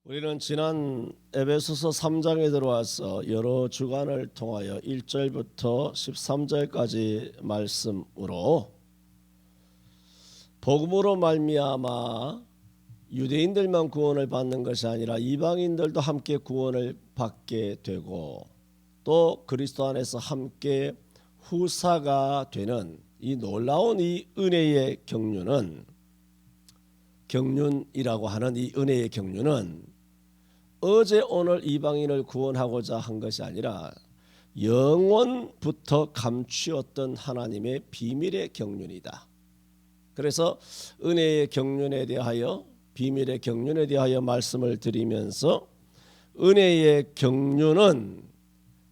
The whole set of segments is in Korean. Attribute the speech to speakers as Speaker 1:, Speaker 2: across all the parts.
Speaker 1: 우리는 지난 에베소서 3장에 들어와서 여러 주간을 통하여 1절부터 13절까지 말씀으로 복음으로 말미암아 유대인들만 구원을 받는 것이 아니라 이방인들도 함께 구원을 받게 되고 또 그리스도 안에서 함께 후사가 되는 이 놀라운 이 은혜의 경륜이라고 하는 이 은혜의 경륜은 어제 오늘 이방인을 구원하고자 한 것이 아니라 영원부터 감추었던 하나님의 비밀의 경륜이다. 그래서 은혜의 경륜에 대하여 비밀의 경륜에 대하여 말씀을 드리면서 은혜의 경륜은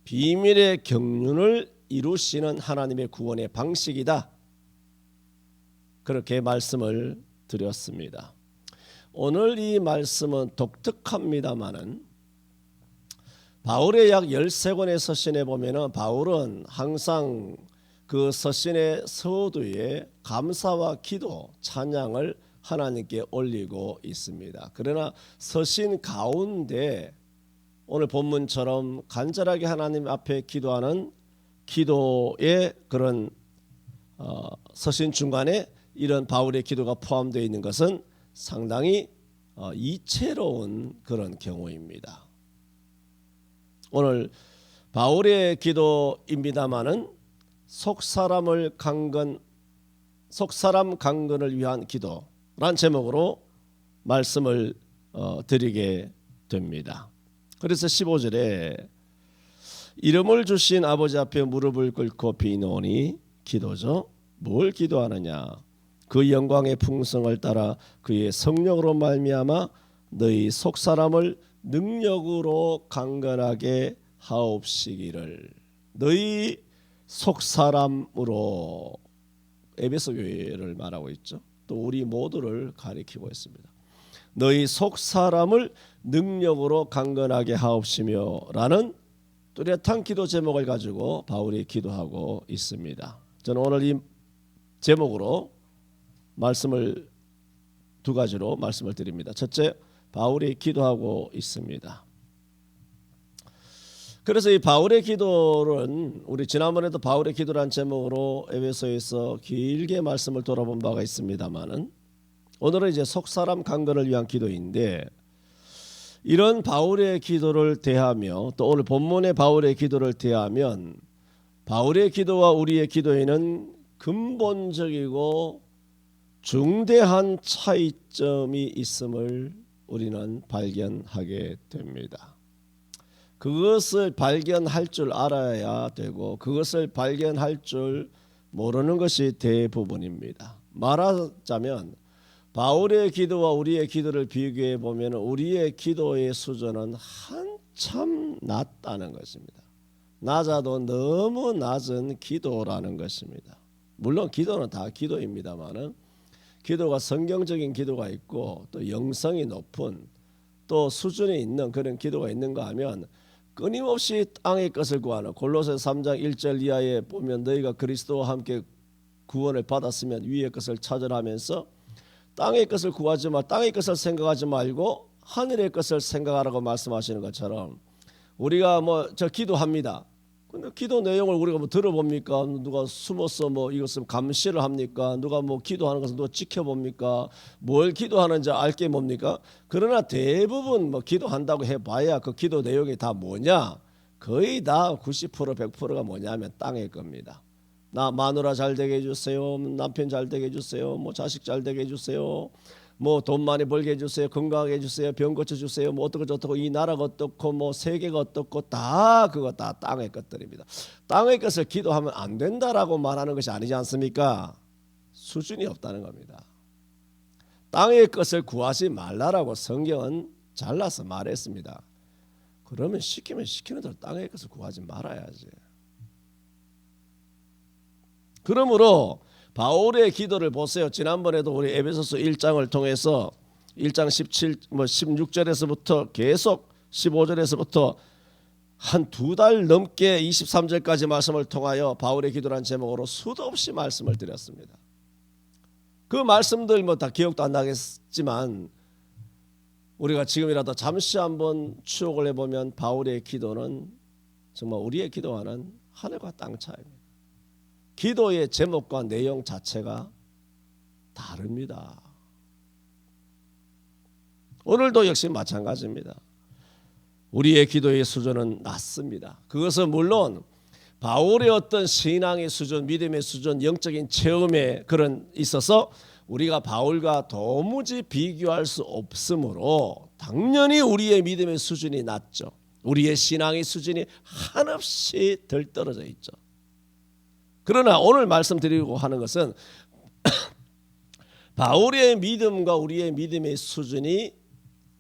Speaker 1: 비밀의 경륜을 이루시는 하나님의 구원의 방식이다. 그렇게 말씀을 드렸습니다. 오늘 이 말씀은 독특합니다마는 바울의 약 13권의 서신에 보면은 바울은 항상 그 서신의 서두에 감사와 기도, 찬양을 하나님께 올리고 있습니다. 그러나 서신 가운데 오늘 본문처럼 간절하게 하나님 앞에 기도하는 기도의 그런 서신 중간에 이런 바울의 기도가 포함되어 있는 것은 상당히 이채로운 그런 경우입니다. 오늘 바울의 기도입니다마는 속사람 강건을 위한 기도란 제목으로 말씀을 드리게 됩니다. 그래서 15절에 이름을 주신 아버지 앞에 무릎을 꿇고 비노니 기도죠. 뭘 기도하느냐? 그 영광의 풍성을 따라 그의 성령으로 말미암아 너희 속사람을 능력으로 강건하게 하옵시기를. 너희 속사람으로 에베소 교회를 말하고 있죠. 또 우리 모두를 가리키고 있습니다. 너희 속사람을 능력으로 강건하게 하옵시며 라는 뚜렷한 기도 제목을 가지고 바울이 기도하고 있습니다. 저는 오늘 이 제목으로 말씀을 두 가지로 말씀을 드립니다. 첫째, 바울이 기도하고 있습니다. 그래서 이 바울의 기도는 우리 지난번에도 바울의 기도란 제목으로 에베소에서 길게 말씀을 돌아본 바가 있습니다만은 오늘은 이제 속사람 강건을 위한 기도인데 이런 바울의 기도를 대하며 또 오늘 본문의 바울의 기도를 대하면 바울의 기도와 우리의 기도에는 근본적이고 중대한 차이점이 있음을 우리는 발견하게 됩니다. 그것을 발견할 줄 알아야 되고 그것을 발견할 줄 모르는 것이 대부분입니다. 말하자면 바울의 기도와 우리의 기도를 비교해 보면 우리의 기도의 수준은 한참 낮다는 것입니다. 낮아도 너무 낮은 기도라는 것입니다. 물론 기도는 다 기도입니다만은 기도가 성경적인 기도가 있고 또 영성이 높은 또 수준이 있는 그런 기도가 있는가 하면 끊임없이 땅의 것을 구하는 골로새 3장 1절 이하에 보면 너희가 그리스도와 함께 구원을 받았으면 위의 것을 찾으라 하면서 땅의 것을 구하지 마, 땅의 것을 생각하지 말고 하늘의 것을 생각하라고 말씀하시는 것처럼 우리가 저 기도합니다. 근데 기도 내용을 우리가 들어봅니까? 누가 숨어서 이것을 감시를 합니까? 누가 기도하는 것을 누가 지켜봅니까? 뭘 기도하는지 알게 뭡니까? 그러나 대부분 기도한다고 해봐야 그 기도 내용이 다 뭐냐? 거의 다 90% 100%가 뭐냐면 땅의 겁니다. 나 마누라 잘 되게 해주세요. 남편 잘 되게 해주세요. 자식 잘 되게 해주세요. 돈 많이 벌게 해주세요. 건강하게 해주세요. 병 고쳐주세요. 어떻고 저떻고 이 나라가 어떻고 세계가 어떻고 다 그거 다 땅의 것들입니다. 땅의 것을 기도하면 안 된다라고 말하는 것이 아니지 않습니까? 수준이 없다는 겁니다. 땅의 것을 구하지 말라라고 성경은 잘라서 말했습니다. 그러면 시키면 시키는 대로 땅의 것을 구하지 말아야지. 그러므로 바울의 기도를 보세요. 지난번에도 우리 에베소서 1장을 통해서 1장 16절에서부터 계속 15절에서부터 한 2달 넘게 23절까지 말씀을 통하여 바울의 기도란 제목으로 수도 없이 말씀을 드렸습니다. 그 말씀들 다 기억도 안 나겠지만 우리가 지금이라도 잠시 한번 추억을 해보면 바울의 기도는 정말 우리의 기도와는 하늘과 땅 차이입니다. 기도의 제목과 내용 자체가 다릅니다. 오늘도 역시 마찬가지입니다. 우리의 기도의 수준은 낮습니다. 그것은 물론 바울의 어떤 신앙의 수준, 믿음의 수준, 영적인 체험에 그런 있어서 우리가 바울과 도무지 비교할 수 없으므로 당연히 우리의 믿음의 수준이 낮죠. 우리의 신앙의 수준이 한없이 덜 떨어져 있죠. 그러나 오늘 말씀드리고 하는 것은 바울의 믿음과 우리의 믿음의 수준이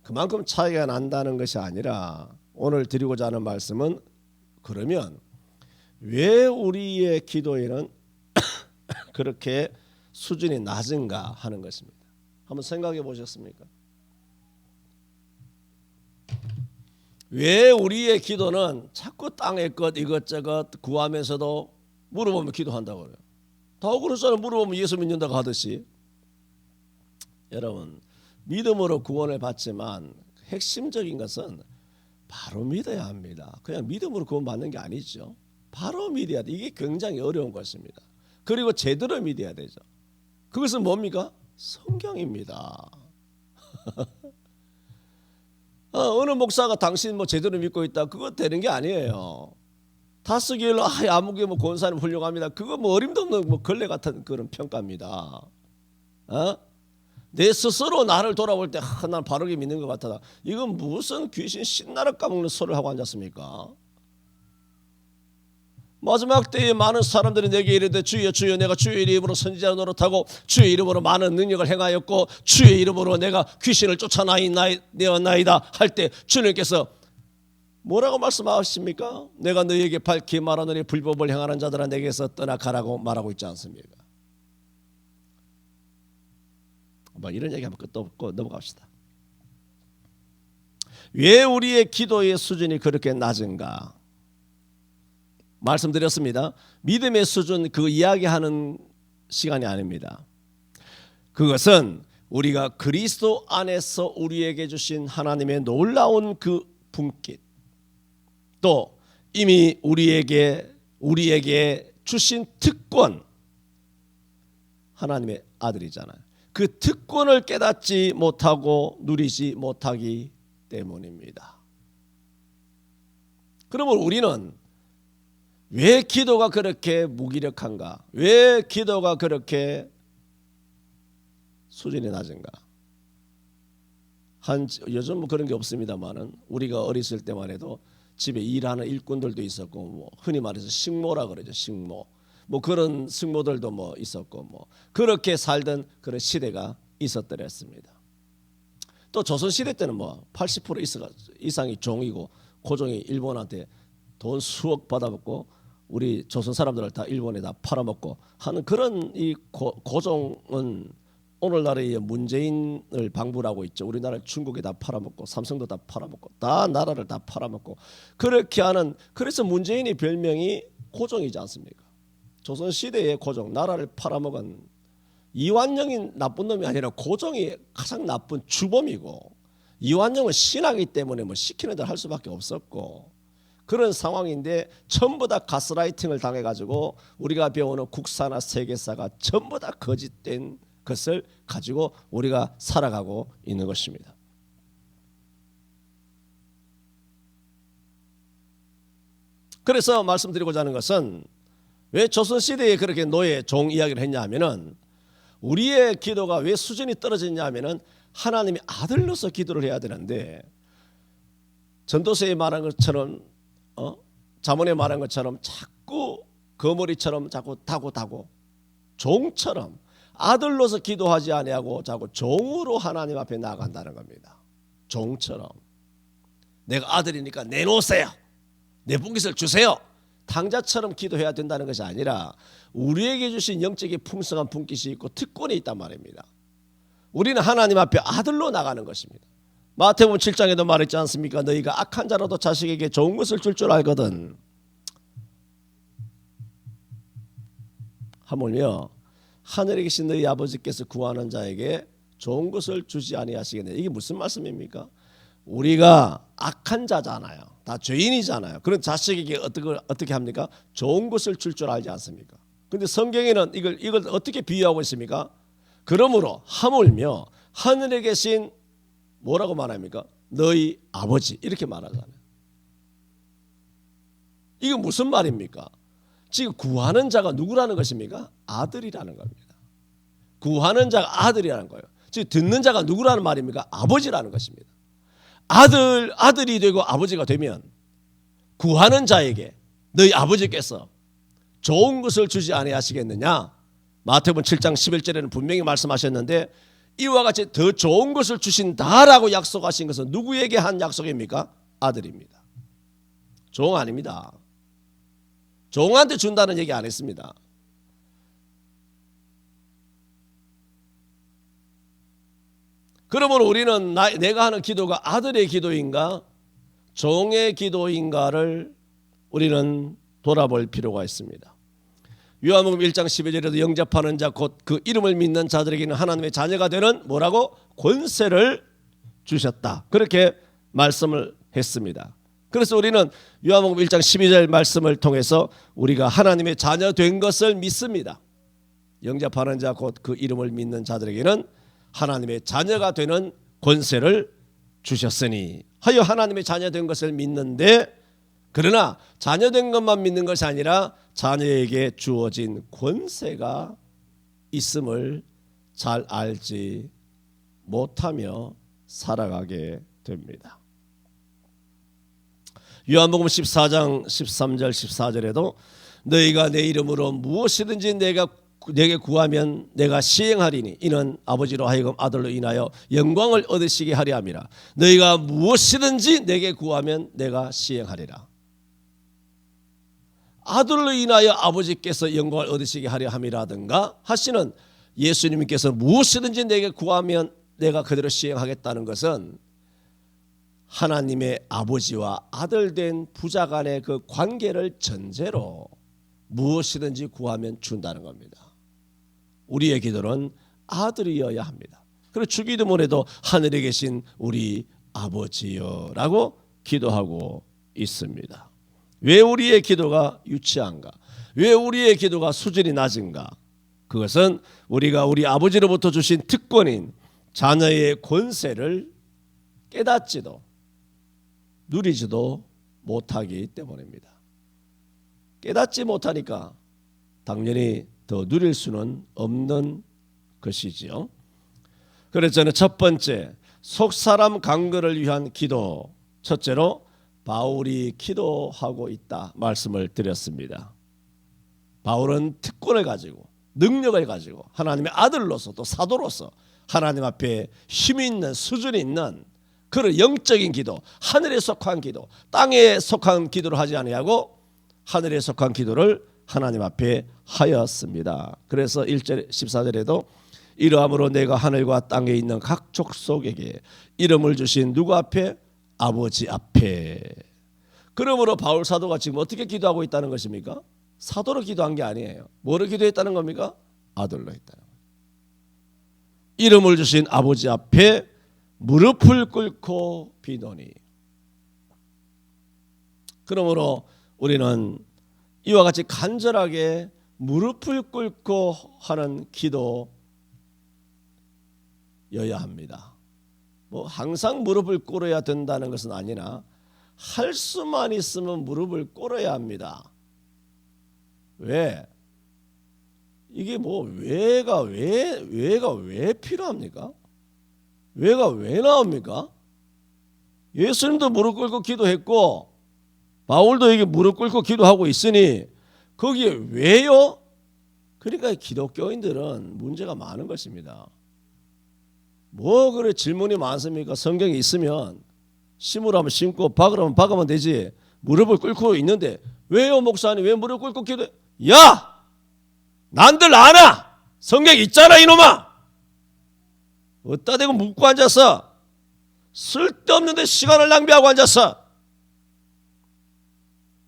Speaker 1: 그만큼 차이가 난다는 것이 아니라 오늘 드리고자 하는 말씀은 그러면 왜 우리의 기도에는 그렇게 수준이 낮은가 하는 것입니다. 한번 생각해 보셨습니까? 왜 우리의 기도는 자꾸 땅의 것 이것저것 구하면서도 물어보면 기도한다고 그래요. 다 그렇잖아요. 물어보면 예수 믿는다고 하듯이. 여러분 믿음으로 구원을 받지만 핵심적인 것은 바로 믿어야 합니다. 그냥 믿음으로 구원받는 게 아니죠. 바로 믿어야 돼. 이게 굉장히 어려운 것입니다. 그리고 제대로 믿어야 되죠. 그것은 뭡니까? 성경입니다. 어느 목사가 당신 뭐 제대로 믿고 있다. 그거 되는 게 아니에요. 다스기일로 아무개 뭐 권사님 훌륭합니다. 그거 뭐 어림도 없는 뭐 걸레 같은 그런 평가입니다. 내 스스로 나를 돌아볼 때 난 바르게 믿는 것 같다. 이건 무슨 귀신 신나를 까먹는 소리를 하고 앉았습니까? 마지막 때에 많은 사람들이 내게 이르되 주여 주여 내가 주의 이름으로 선지자 노릇하고 주의 이름으로 많은 능력을 행하였고 주의 이름으로 내가 귀신을 쫓아내었나이다 할 때 주님께서 뭐라고 말씀하십니까? 내가 너희에게 밝히 말하노니 불법을 행하는 자들아 내게서 떠나가라고 말하고 있지 않습니까? 뭐 이런 얘기 한번 끝도 없고 넘어갑시다. 왜 우리의 기도의 수준이 그렇게 낮은가? 말씀드렸습니다. 믿음의 수준 그 이야기하는 시간이 아닙니다. 그것은 우리가 그리스도 안에서 우리에게 주신 하나님의 놀라운 그 분깃 또 이미 우리에게 주신 특권 하나님의 아들이잖아요. 그 특권을 깨닫지 못하고 누리지 못하기 때문입니다. 그러면 우리는 왜 기도가 그렇게 무기력한가? 왜 기도가 그렇게 수준이 낮은가? 요즘 뭐 그런 게 없습니다만은 우리가 어렸을 때만 해도 집에 일하는 일꾼들도 있었고 뭐 흔히 말해서 식모라 그러죠. 식모. 뭐 그런 식모들도 뭐 있었고 뭐 그렇게 살던 그런 시대가 있었더랬습니다. 또 조선 시대 때는 뭐 80% 이상이 종이고 고종이 일본한테 돈 수억 받아먹고 우리 조선 사람들을 다 일본에다 팔아먹고 하는 그런 이 고종은 오늘날의 문재인을 방불하고 있죠. 우리나라 중국에 다 팔아먹고 삼성도 다 팔아먹고 다 나라를 다 팔아먹고 그렇게 하는 그래서 문재인의 별명이 고종이지 않습니까? 조선 시대의 고종 나라를 팔아먹은 이완영이 나쁜 놈이 아니라 고종이 가장 나쁜 주범이고 이완영은 신하기 때문에 뭐 시키는 대로 할 수밖에 없었고 그런 상황인데 전부 다 가스라이팅을 당해가지고 우리가 배우는 국사나 세계사가 전부 다 거짓된 것을 가지고 우리가 살아가고 있는 것입니다. 그래서 말씀드리고자 하는 것은 왜 조선시대에 그렇게 노예 종 이야기를 했냐 하면은 우리의 기도가 왜 수준이 떨어졌냐 하면은 하나님이 아들로서 기도를 해야 되는데 전도서에 말한 것처럼 자문에 말한 것처럼 자꾸 거머리처럼 자꾸 타고 종처럼 아들로서 기도하지 아니하고 자꾸 종으로 하나님 앞에 나아간다는 겁니다. 종처럼 내가 아들이니까 내놓으세요. 내 분깃을 주세요. 당자처럼 기도해야 된다는 것이 아니라 우리에게 주신 영적인 풍성한 분깃이 있고 특권이 있단 말입니다. 우리는 하나님 앞에 아들로 나가는 것입니다. 마태복음 7장에도 말했지 않습니까? 너희가 악한 자라도 자식에게 좋은 것을 줄 알거든. 하물며 하늘에 계신 너희 아버지께서 구하는 자에게 좋은 것을 주지 아니하시겠느냐. 이게 무슨 말씀입니까? 우리가 악한 자잖아요. 다 죄인이잖아요. 그런 자식에게 어떻게 합니까? 좋은 것을 줄 줄 알지 않습니까? 근데 성경에는 이걸 어떻게 비유하고 있습니까? 그러므로 하물며 하늘에 계신 뭐라고 말합니까? 너희 아버지 이렇게 말하잖아요. 이거 무슨 말입니까? 지금 구하는 자가 누구라는 것입니까? 아들이라는 겁니다. 구하는 자가 아들이라는 거예요. 지금 듣는 자가 누구라는 말입니까? 아버지라는 것입니다. 아들이 되고 아버지가 되면 구하는 자에게 너희 아버지께서 좋은 것을 주지 아니하시겠느냐? 마태복음 7장 11절에는 분명히 말씀하셨는데 이와 같이 더 좋은 것을 주신다라고 약속하신 것은 누구에게 한 약속입니까? 아들입니다. 종 아닙니다. 종한테 준다는 얘기 안 했습니다. 그러면 우리는 내가 하는 기도가 아들의 기도인가 종의 기도인가를 우리는 돌아볼 필요가 있습니다. 요한복음 1장 12절에도 영접하는 자 곧 그 이름을 믿는 자들에게는 하나님의 자녀가 되는 뭐라고? 권세를 주셨다. 그렇게 말씀을 했습니다. 그래서 우리는 요한복음 1장 12절 말씀을 통해서 우리가 하나님의 자녀 된 것을 믿습니다. 영접하는 자 곧 그 이름을 믿는 자들에게는 하나님의 자녀가 되는 권세를 주셨으니 하여 하나님의 자녀 된 것을 믿는데 그러나 자녀 된 것만 믿는 것이 아니라 자녀에게 주어진 권세가 있음을 잘 알지 못하며 살아가게 됩니다. 요한복음 14장 13절 14절에도 너희가 내 이름으로 무엇이든지 내게 구하면 내가 시행하리니 이는 아버지로 하여금 아들로 인하여 영광을 얻으시게 하려 함이라. 너희가 무엇이든지 내게 구하면 내가 시행하리라. 아들로 인하여 아버지께서 영광을 얻으시게 하려 함이라든가 하시는 예수님께서 무엇이든지 내게 구하면 내가 그대로 시행하겠다는 것은 하나님의 아버지와 아들 된 부자 간의 그 관계를 전제로 무엇이든지 구하면 준다는 겁니다. 우리의 기도는 아들이어야 합니다. 그리고 주기도문에도 하늘에 계신 우리 아버지여라고 기도하고 있습니다. 왜 우리의 기도가 유치한가? 왜 우리의 기도가 수준이 낮은가? 그것은 우리가 우리 아버지로부터 주신 특권인 자녀의 권세를 깨닫지도 누리지도 못하기 때문입니다. 깨닫지 못하니까 당연히 더 누릴 수는 없는 것이지요. 그래서 저는 첫 번째 속사람 강건을 위한 기도, 첫째로 바울이 기도하고 있다 말씀을 드렸습니다. 바울은 특권을 가지고 능력을 가지고 하나님의 아들로서 또 사도로서 하나님 앞에 힘이 있는 수준이 있는 그런 영적인 기도, 하늘에 속한 기도, 땅에 속한 기도를 하지 아니하고 하늘에 속한 기도를 하나님 앞에 하였습니다. 그래서 1절 14절에도 이러함으로 내가 하늘과 땅에 있는 각 족속에게 이름을 주신 누구 앞에? 아버지 앞에. 그러므로 바울 사도가 지금 어떻게 기도하고 있다는 것입니까? 사도로 기도한 게 아니에요. 뭐로 기도했다는 겁니까? 아들로 했다는 거예요. 이름을 주신 아버지 앞에 무릎을 꿇고 비노니. 그러므로 우리는 이와 같이 간절하게 무릎을 꿇고 하는 기도여야 합니다. 뭐 항상 무릎을 꿇어야 된다는 것은 아니나 할 수만 있으면 무릎을 꿇어야 합니다. 왜? 이게 뭐 왜가 왜 필요합니까? 왜가 왜 나옵니까? 예수님도 무릎 꿇고 기도했고 바울도 이게 무릎 꿇고 기도하고 있으니 거기에 왜요? 그러니까 기독교인들은 문제가 많은 것입니다. 뭐 그래 질문이 많습니까? 성경이 있으면 심으라면 심고 박으라면 박으면 되지. 무릎을 꿇고 있는데 왜요 목사님 왜 무릎 꿇고 기도해? 야! 난들 아나! 성경 있잖아 이놈아! 어디다 대고 묻고 앉았어? 쓸데없는데 시간을 낭비하고 앉았어.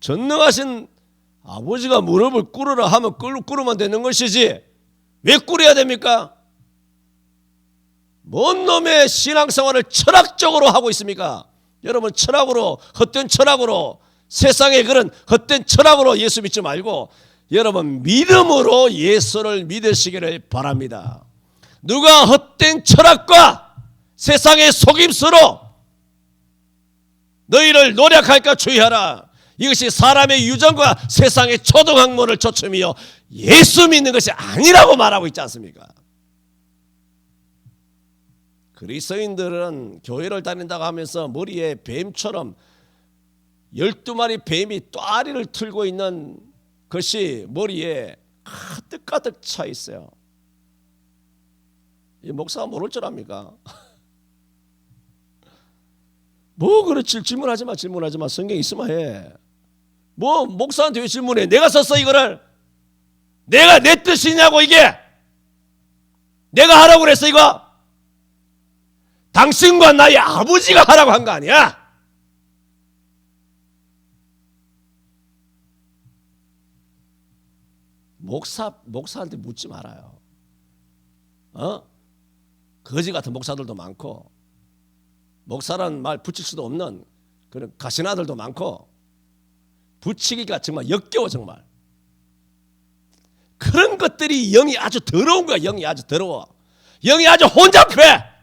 Speaker 1: 전능하신 아버지가 무릎을 꿇으라 하면 꿇으면 되는 것이지 왜 꿇어야 됩니까? 뭔 놈의 신앙생활을 철학적으로 하고 있습니까? 여러분, 철학으로, 헛된 철학으로, 세상의 그런 헛된 철학으로 예수 믿지 말고 여러분 믿음으로 예수를 믿으시기를 바랍니다. 누가 헛된 철학과 세상의 속임수로 너희를 노력할까 주의하라. 이것이 사람의 유전과 세상의 초등학문을 초점이요 예수 믿는 것이 아니라고 말하고 있지 않습니까? 그리스도인들은 교회를 다닌다고 하면서 머리에 뱀처럼 12마리 뱀이 또아리를 틀고 있는 것이 머리에 가득가득 차 있어요. 이 목사가 모를 줄 압니까? 뭐 그렇지, 질문하지 마. 성경 있으면 해. 뭐 목사한테 왜 질문해? 내가 썼어 이거를. 내가 내 뜻이냐고 이게. 내가 하라고 그랬어 이거. 당신과 나의 아버지가 하라고 한 거 아니야? 목사한테 묻지 말아요. 거지 같은 목사들도 많고 목사라는 말 붙일 수도 없는 그런 가시나들도 많고 붙이기가 정말 역겨워 정말. 그런 것들이 영이 아주 더러운 거야. 영이 아주 더러워. 영이 아주 혼잡해.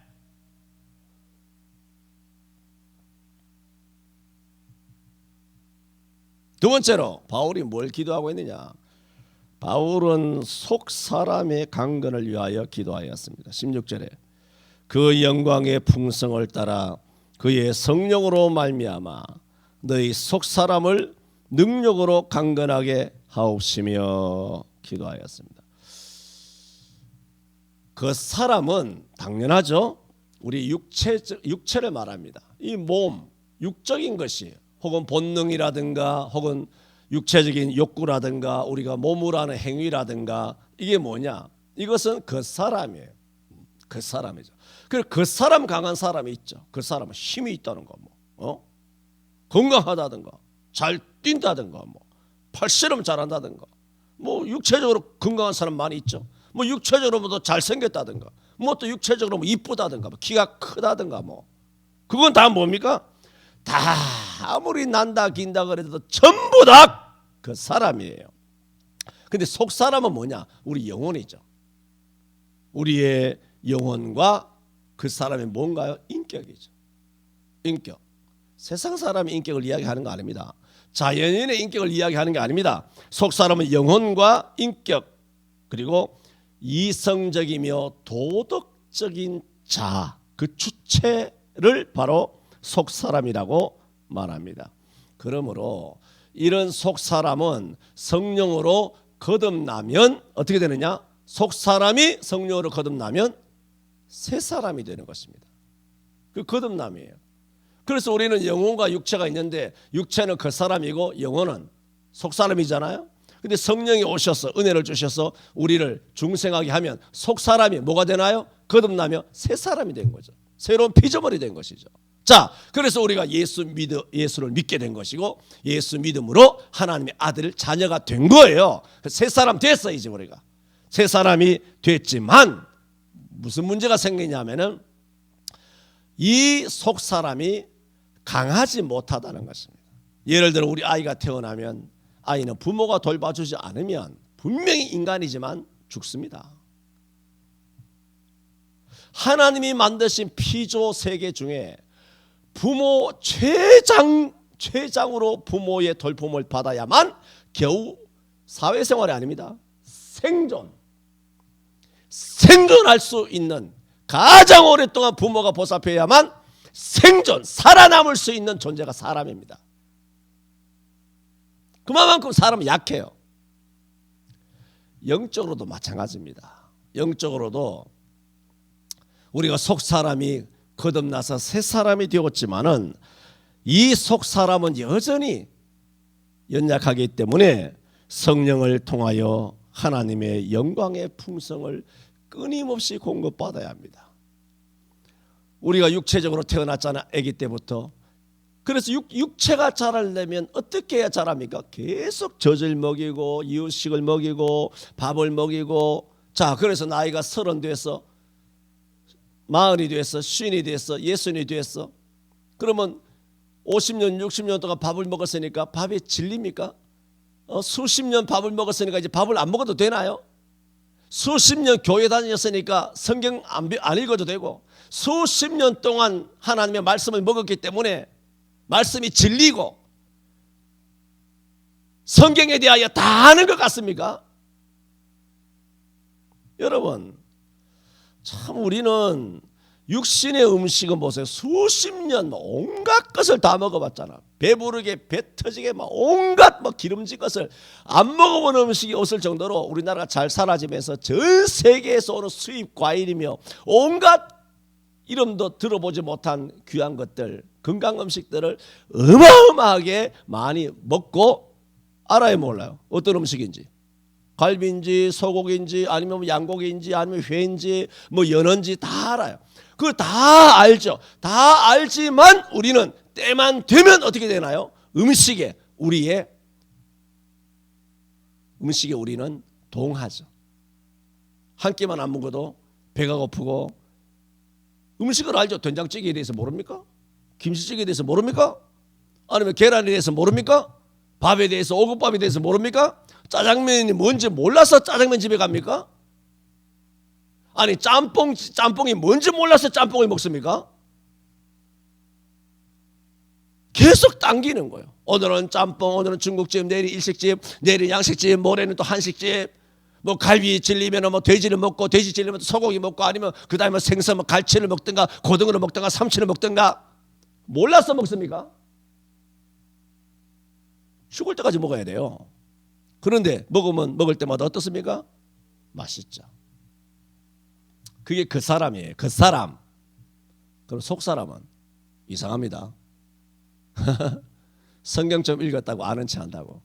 Speaker 1: 두 번째로 바울이 뭘 기도하고 있느냐? 바울은 속 사람의 강건을 위하여 기도하였습니다. 16절에 그 영광의 풍성을 따라 그의 성령으로 말미암아 너희 속 사람을 능력으로 강건하게 하옵시며 기도하였습니다. 그 사람은 당연하죠. 우리 육체를 말합니다. 이 몸, 육적인 것이 혹은 본능이라든가 혹은 육체적인 욕구라든가 우리가 몸으로 하는 행위라든가 이게 뭐냐? 이것은 그 사람이에요. 그 사람이죠. 그리고 그 사람 강한 사람이 있죠. 그 사람은 힘이 있다는 거, 건강하다든가, 잘 뛴다든가, 팔씨름 잘한다든가, 육체적으로 건강한 사람 많이 있죠. 육체적으로도 잘생겼다든가, 또 육체적으로 이쁘다든가, 키가 크다든가, 그건 다 뭡니까? 다 아무리 난다 긴다 그래도 전부 다 그 사람이에요. 근데 속 사람은 뭐냐? 우리 영혼이죠. 우리의 영혼과 그 사람의 뭔가요? 인격이죠. 인격. 세상 사람의 인격을 이야기하는 거 아닙니다. 자연인의 인격을 이야기하는 게 아닙니다. 속 사람은 영혼과 인격 그리고 이성적이며 도덕적인 자, 그 주체를 바로 속 사람이라고 말합니다. 그러므로 이런 속 사람은 성령으로 거듭나면 어떻게 되느냐? 속 사람이 성령으로 거듭나면 새 사람이 되는 것입니다. 그 거듭남이에요. 그래서 우리는 영혼과 육체가 있는데 육체는 그 사람이고 영혼은 속 사람이잖아요. 근데 성령이 오셔서 은혜를 주셔서 우리를 중생하게 하면 속 사람이 뭐가 되나요? 거듭나며 새 사람이 된 거죠. 새로운 피조물이 된 것이죠. 자, 그래서 우리가 예수를 믿게 된 것이고 예수 믿음으로 하나님의 아들 자녀가 된 거예요. 새 사람 됐어 이제 우리가. 새 사람이 됐지만 무슨 문제가 생기냐면은 이 속 사람이 강하지 못하다는 것입니다. 예를 들어 우리 아이가 태어나면 아이는 부모가 돌봐주지 않으면 분명히 인간이지만 죽습니다. 하나님이 만드신 피조 세계 중에 부모 최장으로 부모의 돌봄을 받아야만 겨우 사회생활이 아닙니다. 생존할 수 있는 가장 오랫동안 부모가 보살펴야만 살아남을 수 있는 존재가 사람입니다. 그만큼 사람은 약해요. 영적으로도 마찬가지입니다. 영적으로도 우리가 속 사람이 거듭나서 새 사람이 되었지만은 이 속 사람은 여전히 연약하기 때문에 성령을 통하여 하나님의 영광의 풍성을 끊임없이 공급받아야 합니다. 우리가 육체적으로 태어났잖아, 아기 때부터. 그래서 육체가 자라려면 어떻게 해야 자랍니까? 계속 젖을 먹이고 이유식을 먹이고 밥을 먹이고. 자, 그래서 나이가 30 돼서 마흔이 됐어, 쉰이 됐어, 예순이 됐어. 그러면 50년, 60년 동안 밥을 먹었으니까 밥이 질립니까? 수십 년 밥을 먹었으니까 이제 밥을 안 먹어도 되나요? 수십 년 교회 다녔으니까 성경 안 읽어도 되고, 수십 년 동안 하나님의 말씀을 먹었기 때문에 말씀이 질리고 성경에 대하여 다 아는 것 같습니까? 여러분, 참 우리는 육신의 음식은 보세요. 수십 년 온갖 것을 다 먹어봤잖아. 배부르게 배 터지게 막 온갖 기름진 것을 안 먹어본 음식이 없을 정도로 우리나라가 잘 사라지면서 전 세계에서 오는 수입 과일이며 온갖 이름도 들어보지 못한 귀한 것들, 건강 음식들을 어마어마하게 많이 먹고 알아야 몰라요. 어떤 음식인지. 갈비인지 소고기인지 아니면 양고기인지 아니면 회인지 연어인지 다 알아요. 그거 다 알죠. 다 알지만 우리는 때만 되면 어떻게 되나요? 음식에 우리는 동하죠. 한 끼만 안 먹어도 배가 고프고. 음식을 알죠. 된장찌개에 대해서 모릅니까? 김치찌개에 대해서 모릅니까? 아니면 계란에 대해서 모릅니까? 밥에 대해서, 오곡밥에 대해서 모릅니까? 짜장면이 뭔지 몰라서 짜장면 집에 갑니까? 아니 짬뽕이 뭔지 몰라서 짬뽕을 먹습니까? 계속 당기는 거예요. 오늘은 짬뽕, 오늘은 중국집, 내일 일식집, 내일은 양식집, 모레는 또 한식집. 갈비 질리면 돼지를 먹고, 돼지 질리면 또 소고기 먹고, 아니면 그 다음에 생선 갈치를 먹든가 고등어를 먹든가 삼치를 먹든가. 몰라서 먹습니까? 죽을 때까지 먹어야 돼요. 그런데 먹을 때마다 어떻습니까? 맛있죠. 그게 그 사람이에요. 그 사람. 그럼 속 사람은 이상합니다. 성경 좀 읽었다고 아는 체 한다고.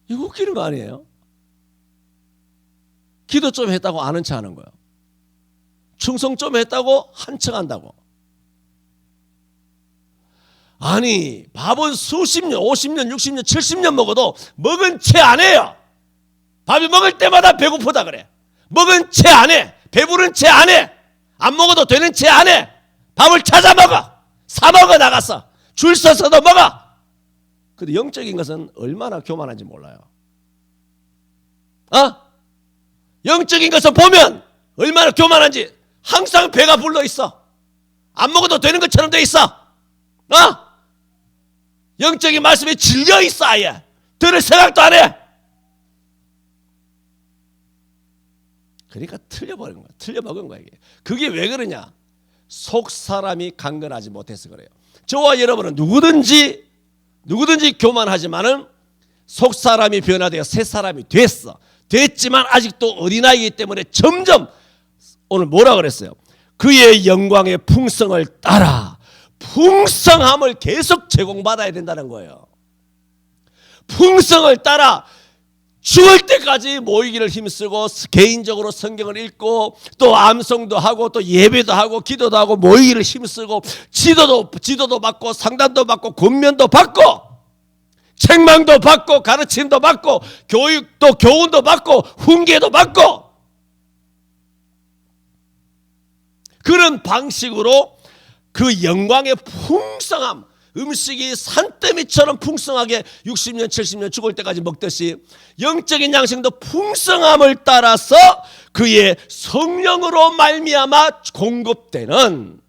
Speaker 1: 이거 웃기는 거 아니에요? 기도 좀 했다고 아는 체 하는 거예요. 충성 좀 했다고 한척 한다고. 아니 밥은 수십 년, 50년, 60년, 70년 먹어도 먹은 채 안 해요. 밥이 먹을 때마다 배고프다 그래. 먹은 채 안 해. 배부른 채 안 해. 안 먹어도 되는 채 안 해. 밥을 찾아 먹어. 사 먹어 나가서. 줄 서서도 먹어. 근데 영적인 것은 얼마나 교만한지 몰라요. 영적인 것을 보면 얼마나 교만한지. 항상 배가 불러 있어. 안 먹어도 되는 것처럼 돼 있어. 영적인 말씀에 질려 있어. 아예 들을 생각도 안 해. 그러니까 틀려버린 거야. 틀려먹은 거야. 이게. 그게 왜 그러냐? 속 사람이 강건하지 못해서 그래요. 저와 여러분은 누구든지 교만하지만은 속 사람이 변화되어 새 사람이 됐지만 아직도 어린아이이기 때문에 점점 오늘 뭐라 그랬어요? 그의 영광의 풍성을 따라 풍성함을 계속 제공받아야 된다는 거예요. 풍성을 따라 죽을 때까지 모이기를 힘쓰고 개인적으로 성경을 읽고 또 암송도 하고 또 예배도 하고 기도도 하고 모이기를 힘쓰고 지도도 받고 상담도 받고 권면도 받고 책망도 받고 가르침도 받고 교육도 교훈도 받고 훈계도 받고 그런 방식으로 그 영광의 풍성함 음식이 산더미처럼 풍성하게 60년 70년 죽을 때까지 먹듯이 영적인 양식도 풍성함을 따라서 그의 성령으로 말미암아 공급되는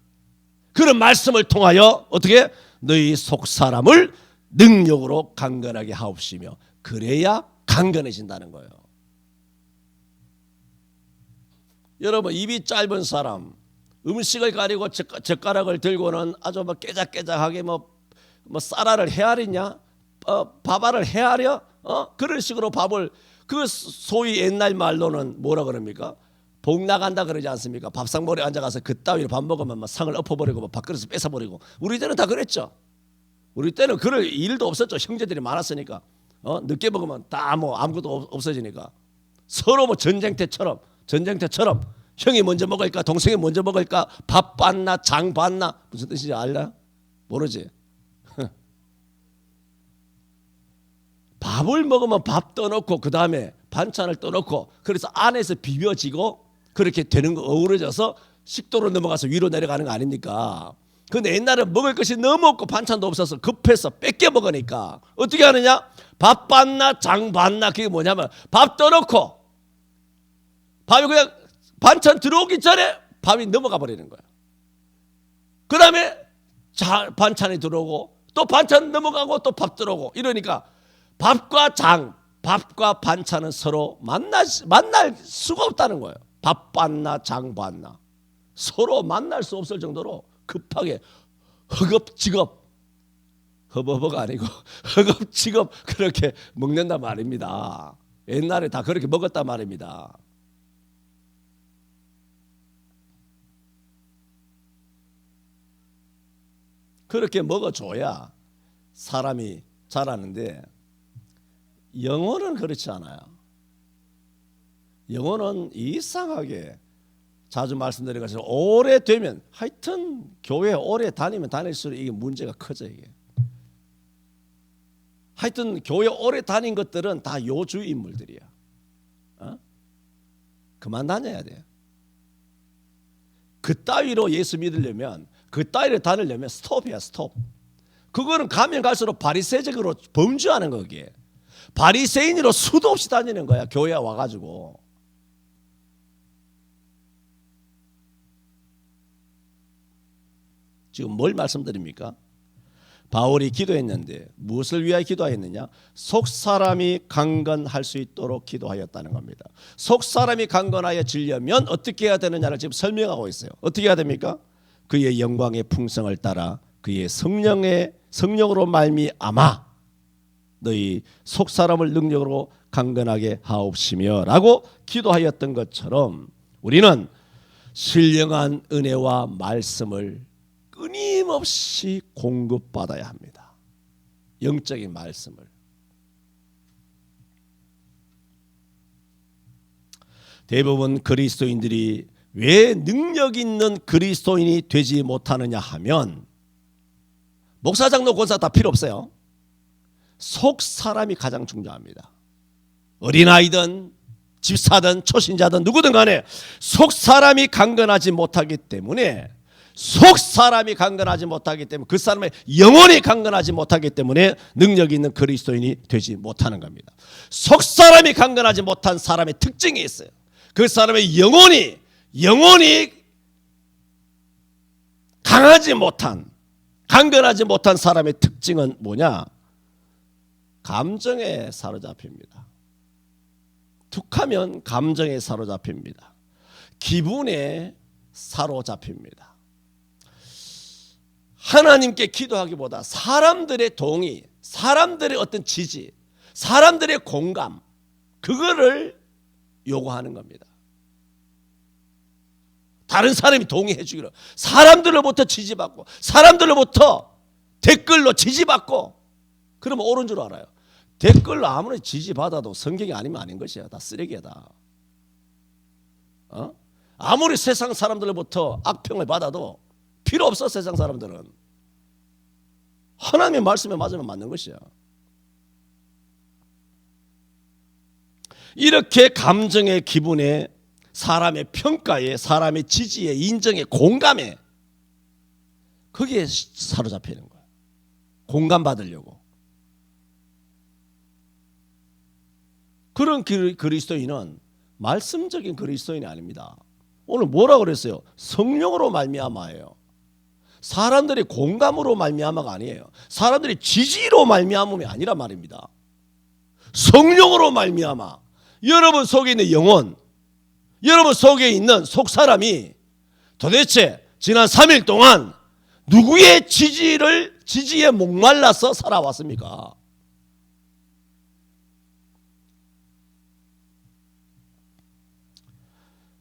Speaker 1: 그런 말씀을 통하여 어떻게 너희 속사람을 능력으로 강건하게 하옵시며 그래야 강건해진다는 거예요. 여러분 입이 짧은 사람 음식을 가리고 젓가락을 들고는 아주 깨작깨작하게 쌀알을 헤아리냐? 밥알을 헤아려? 그런 식으로 밥을 그 소위 옛날 말로는 뭐라 그럽니까? 복 나간다 그러지 않습니까? 밥상머리에 앉아가서 그따위로 밥 먹으면 상을 엎어버리고 밥그릇을 뺏어버리고 우리 때는 다 그랬죠. 우리 때는 그럴 일도 없었죠. 형제들이 많았으니까 늦게 먹으면 다 아무것도 없어지니까 서로 전쟁터처럼 형이 먼저 먹을까 동생이 먼저 먹을까 밥 받나 장 받나 무슨 뜻인지 알나? 모르지. 밥을 먹으면 밥 떠놓고 그 다음에 반찬을 떠놓고 그래서 안에서 비벼지고 그렇게 되는 거 어우러져서 식도로 넘어가서 위로 내려가는 거 아닙니까? 근데 옛날에 먹을 것이 너무 없고 반찬도 없어서 급해서 뺏겨 먹으니까 어떻게 하느냐? 밥 받나 장 받나. 그게 뭐냐면 밥 떠놓고 밥이 그냥 반찬 들어오기 전에 밥이 넘어가 버리는 거야. 그 다음에 반찬이 들어오고 또 반찬 넘어가고 또 밥 들어오고 이러니까 밥과 반찬은 서로 만날 수가 없다는 거예요. 밥 받나 장 받나 서로 만날 수 없을 정도로 급하게 허겁지겁, 허버버가 아니고 허겁지겁 그렇게 먹는단 말입니다. 옛날에 다 그렇게 먹었단 말입니다. 그렇게 먹어줘야 사람이 자라는데 영혼은 그렇지 않아요. 영혼은 이상하게 자주 말씀드린 것처럼 오래되면 하여튼 교회 오래 다니면 다닐수록 이게 문제가 커져. 이게 하여튼 교회 오래 다닌 것들은 다 요주 인물들이야. 그만 다녀야 돼. 그 따위로 예수 믿으려면 그 따위로 다니려면 스톱이야 스톱. 그거는 가면 갈수록 바리새적으로 범죄하는 거기에. 바리새인으로 수도 없이 다니는 거야. 교회에 와가지고. 지금 뭘 말씀드립니까? 바울이 기도했는데 무엇을 위하여 기도했느냐? 속사람이 강건할 수 있도록 기도하였다는 겁니다. 속사람이 강건하여지려면 어떻게 해야 되느냐를 지금 설명하고 있어요. 어떻게 해야 됩니까? 그의 영광의 풍성을 따라 그의 성령으로 말미암아 너희 속사람을 능력으로 강건하게 하옵시며 라고 기도하였던 것처럼 우리는 신령한 은혜와 말씀을 끊임없이 공급받아야 합니다. 영적인 말씀을. 대부분 그리스도인들이 왜 능력 있는 그리스도인이 되지 못하느냐 하면 목사, 장로, 권사 다 필요 없어요. 속 사람이 가장 중요합니다. 어린아이든 집사든 초신자든 누구든 간에 속 사람이 강건하지 못하기 때문에 속 사람이 강건하지 못하기 때문에 그 사람의 영혼이 강건하지 못하기 때문에 능력 있는 그리스도인이 되지 못하는 겁니다. 속 사람이 강건하지 못한 사람의 특징이 있어요. 그 사람의 영혼이 강건하지 못한 사람의 특징은 뭐냐? 감정에 사로잡힙니다. 툭하면 감정에 사로잡힙니다. 기분에 사로잡힙니다. 하나님께 기도하기보다 사람들의 동의, 사람들의 어떤 지지, 사람들의 공감, 그거를 요구하는 겁니다. 다른 사람이 동의해 주기로, 사람들로부터 지지받고, 사람들로부터 댓글로 지지받고, 그러면 옳은 줄 알아요. 댓글로 아무리 지지받아도 성경이 아니면 아닌 것이야. 다 쓰레기야 다. 아무리 세상 사람들로부터 악평을 받아도 필요 없어. 세상 사람들은 하나님의 말씀에 맞으면 맞는 것이야. 이렇게 감정의 기분에, 사람의 평가에, 사람의 지지에, 인정에, 공감에, 거기에 사로잡히는 거야. 공감받으려고. 그런 그리스도인은 말씀적인 그리스도인이 아닙니다. 오늘 뭐라고 그랬어요? 성령으로 말미암아예요. 사람들이 공감으로 말미암아가 아니에요. 사람들이 지지로 말미암음이 아니란 말입니다. 성령으로 말미암아. 여러분 속에 있는 영혼, 여러분 속에 있는 속사람이 도대체 지난 3일 동안 누구의 지지에 목말라서 살아왔습니까?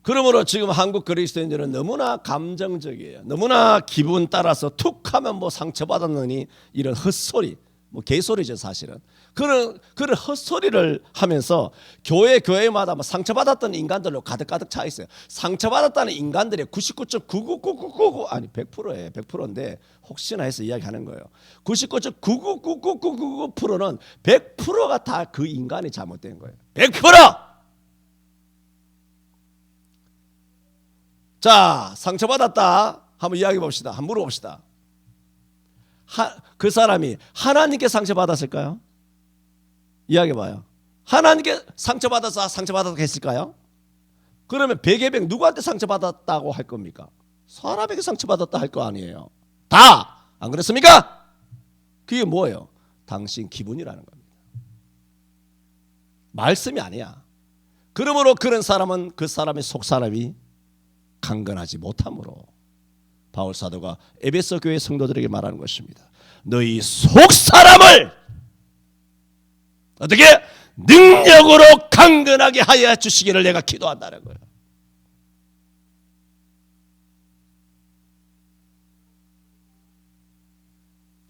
Speaker 1: 그러므로 지금 한국 그리스도인들은 너무나 감정적이에요. 너무나 기분 따라서 툭 하면 뭐 상처받았느니 이런 헛소리, 뭐 개소리죠 사실은. 그런 헛소리를 하면서 교회마다 뭐 상처받았던 인간들로 가득가득 차 있어요. 상처받았다는 인간들의 99.99999 아니 100%예요. 100%인데 혹시나 해서 이야기하는 거예요. 99.99999%는 100%가 다 그 인간이 잘못된 거예요. 100%! 자, 상처받았다. 한번 이야기해 봅시다. 한번 물어봅시다. 그 사람이 하나님께 상처받았을까요? 이야기해 봐요. 하나님께 상처받았다고 했을까요? 그러면 베개병 누구한테 상처받았다고 할 겁니까? 사람에게 상처받았다 할 거 아니에요. 다! 안 그렇습니까? 그게 뭐예요? 당신 기분이라는 겁니다. 말씀이 아니야. 그러므로 그런 사람은 그 사람의 속사람이 강건하지 못함으로 바울 사도가 에베소 교회 성도들에게 말하는 것입니다. 너희 속사람을 어떻게 능력으로 강건하게 하여 주시기를 내가 기도한다는 거예요.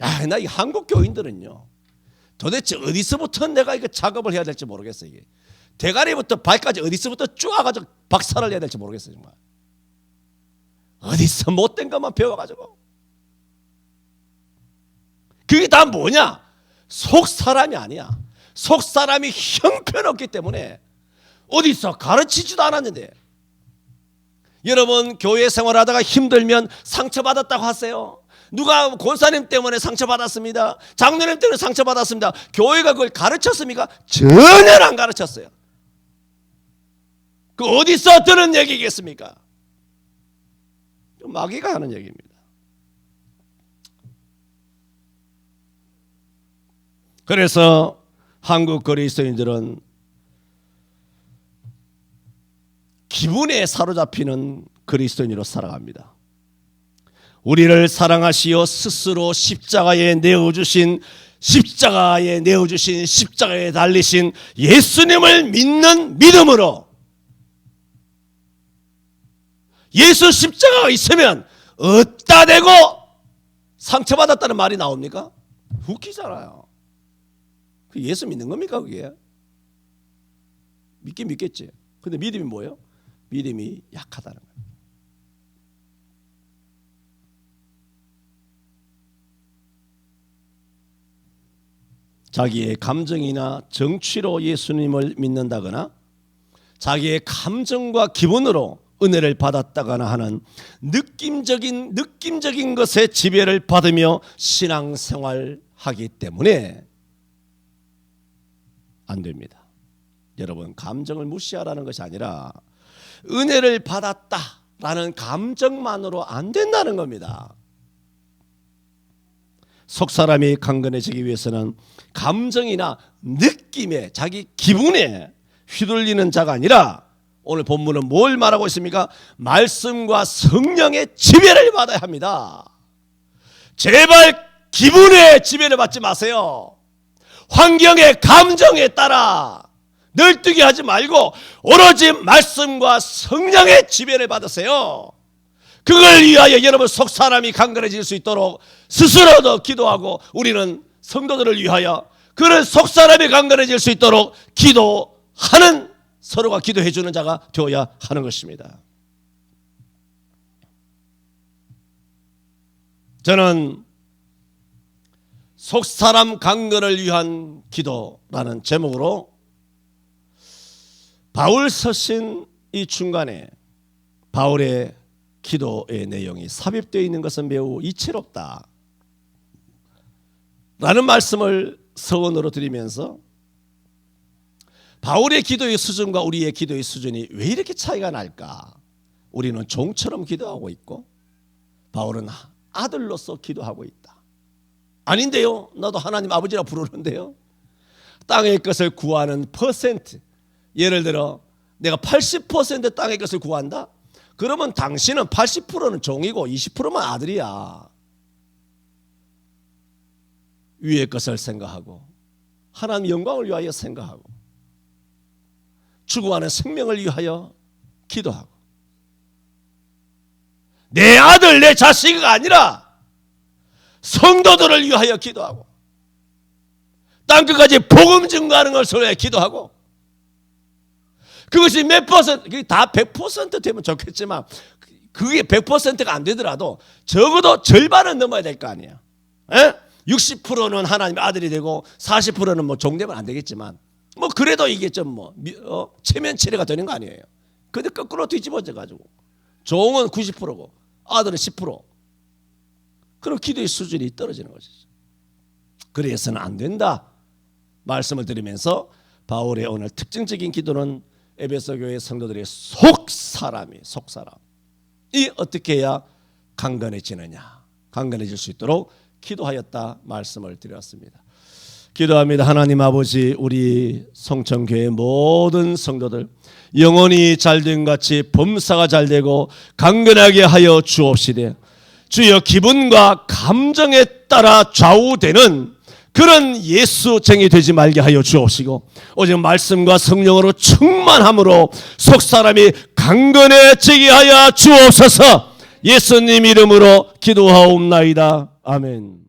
Speaker 1: 야, 나 이 한국 교인들은요, 도대체 어디서부터 내가 이거 작업을 해야 될지 모르겠어요. 이게 대가리부터 발까지 어디서부터 쭉 와가지고 박살을 내야 될지 모르겠어요. 정말 어디서 못된 것만 배워가지고 그게 다 뭐냐? 속 사람이 아니야. 속 사람이 형편없기 때문에 어디서 가르치지도 않았는데, 여러분 교회 생활하다가 힘들면 상처받았다고 하세요. 누가 권사님 때문에 상처받았습니다. 장로님 때문에 상처받았습니다. 교회가 그걸 가르쳤습니까? 전혀 안 가르쳤어요. 그 어디서 들은 얘기겠습니까? 마귀가 하는 얘기입니다. 그래서 한국 그리스도인들은 기분에 사로잡히는 그리스도인으로 살아갑니다. 우리를 사랑하시어 스스로 십자가에 내어주신 십자가에 달리신 예수님을 믿는 믿음으로, 예수 십자가가 있으면 어디다 대고 상처받았다는 말이 나옵니까? 웃기잖아요. 그 예수 믿는 겁니까 그게? 믿긴 믿겠지. 근데 믿음이 뭐예요? 믿음이 약하다는 거예요. 자기의 감정이나 정취로 예수님을 믿는다거나 자기의 감정과 기분으로 은혜를 받았다거나 하는 느낌적인 것에 지배를 받으며 신앙생활하기 때문에 안 됩니다. 여러분, 감정을 무시하라는 것이 아니라 은혜를 받았다라는 감정만으로 안 된다는 겁니다. 속사람이 강건해지기 위해서는 감정이나 느낌에, 자기 기분에 휘둘리는 자가 아니라, 오늘 본문은 뭘 말하고 있습니까? 말씀과 성령의 지배를 받아야 합니다. 제발 기분에 지배를 받지 마세요. 환경의 감정에 따라 널뛰게 하지 말고 오로지 말씀과 성령의 지배를 받으세요. 그걸 위하여 여러분 속사람이 강건해질 수 있도록 스스로도 기도하고, 우리는 성도들을 위하여 그런 속사람이 강건해질 수 있도록 기도하는, 서로가 기도해 주는 자가 되어야 하는 것입니다. 저는 속사람 강건을 위한 기도라는 제목으로 바울 서신 이 중간에 바울의 기도의 내용이 삽입되어 있는 것은 매우 이채롭다 라는 말씀을 서원으로 드리면서, 바울의 기도의 수준과 우리의 기도의 수준이 왜 이렇게 차이가 날까? 우리는 종처럼 기도하고 있고 바울은 아들로서 기도하고 있다. 아닌데요, 나도 하나님 아버지라 부르는데요. 땅의 것을 구하는 퍼센트, 예를 들어 내가 80% 땅의 것을 구한다? 그러면 당신은 80%는 종이고 20%만 아들이야. 위의 것을 생각하고 하나님 영광을 위하여 생각하고 추구하는 생명을 위하여 기도하고, 내 아들 내 자식이 아니라 성도들을 위하여 기도하고, 땅끝까지 복음 증거하는 것을 위해 기도하고, 그것이 몇 퍼센트, 그게 다 100% 되면 좋겠지만 그게 100%가 안 되더라도 적어도 절반은 넘어야 될 거 아니에요. 60%는 하나님의 아들이 되고 40%는 뭐 종되면 안 되겠지만, 뭐 그래도 이게 좀 체면치레가 되는 거 아니에요. 근데 거꾸로 뒤집어져 가지고 종은 90%고 아들은 10%. 그럼 기도의 수준이 떨어지는 것이죠. 그래서는 안 된다 말씀을 드리면서 바울의 오늘 특징적인 기도는 에베소 교회 성도들의 속사람이 어떻게 해야 강건해지느냐, 강건해질 수 있도록 기도하였다 말씀을 드렸습니다. 기도합니다. 하나님 아버지, 우리 성천교회 모든 성도들 영혼이 잘된 같이 범사가 잘되고 강건하게 하여 주옵시되, 주여 기분과 감정에 따라 좌우되는 그런 예수쟁이 되지 말게 하여 주옵시고, 오직 말씀과 성령으로 충만함으로 속사람이 강건해지게 하여 주옵소서. 예수님 이름으로 기도하옵나이다. 아멘.